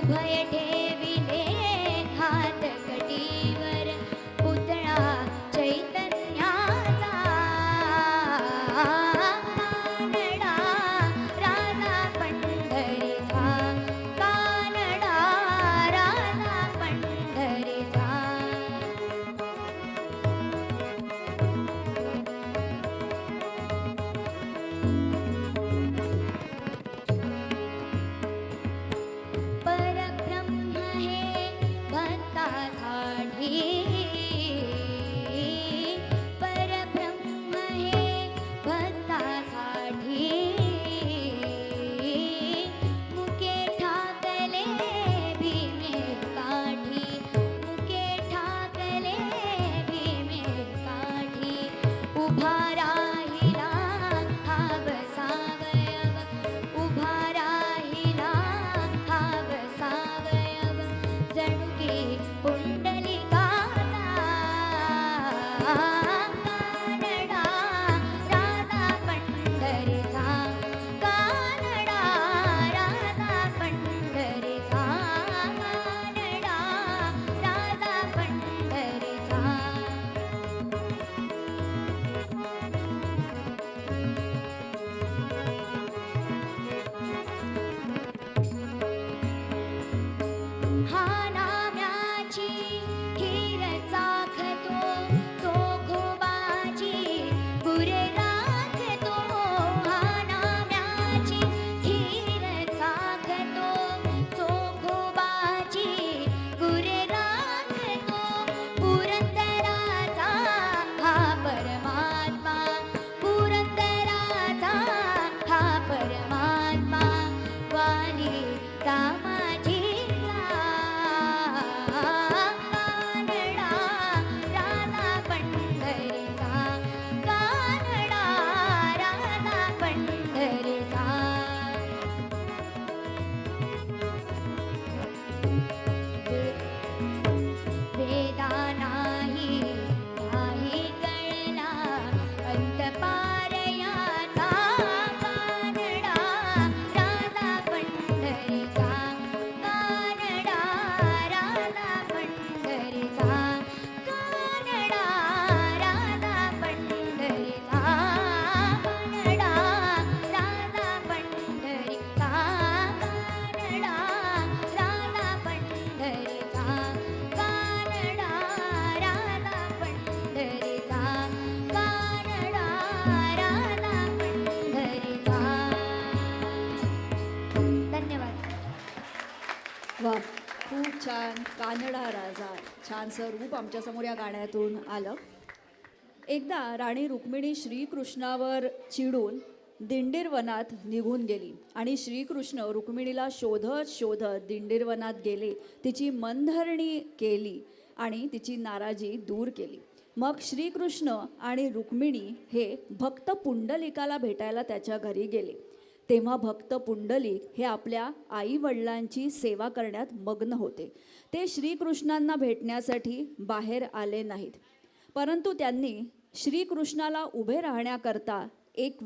भय ठेविले हात कटीवर पुतळा चैतन्याचा कानडा राजा पंढरीचा कानडा राजा पंढरीचा परब्रह्म हे भक्तासाठी परब्रह्म हे भक्तासाठी मुके ठाकले भीमे काठी मुके ठाकले भीमे काठी उभा राहिला हा बसावयव उभा राहिला हा बसावयव जणू की पुंडलिकाचा कानडा राजा पंढरीचा कानडा राजा पंढरीचा कानडा राजा पंढरीचा हा नाम्याची खीर चाखतो तो खोबाची गुरे राखतो हा नाम्याची खीर चाखतो तो खोबाची गुरे राखतो पुरंदराचा हा परमात्मा पुरंदराचा हा परमात्मा वाली कामाची कानडा राजा पंढरीचा कानडा राजा पंढरीचा वेदा नाही काही कळला अंत पार याचा कानडा राजा पंढरीचा कानडा राजा पंढरीचा कानडा राजा पंढरीचा कानडा राजा पंढरीचा कानडा राजा पंढरीचा कानडा राजा पंढरीचा कानडा राजा पंढरीचा. धन्यवाद. वा, खूप छान. कानडा राजा, छानसं रूप आमच्यासमोर या गाण्यातून आलं. एकदा राणी रुक्मिणी श्रीकृष्णावर चिडून दिंडीर वनात निघून गेली आणि श्रीकृष्ण रुक्मिणीला शोधत शोधत दिंडीर वनात गेले, तिची मनधरणी केली आणि तिची नाराजी दूर केली. मग श्रीकृष्ण आणि रुक्मिणी हे भक्त पुंडलिकाला भेटायला त्याच्या घरी गेले. तेव्हा भक्त पुंडलिक हे आपल्या आई-वडिलांची सेवा करण्यात मग्न होते. ते श्रीकृष्णांना भेटण्यासाठी बाहेर आले नाहीत, परंतु त्यांनी श्रीकृष्णाला उभे राहण्याकरता एक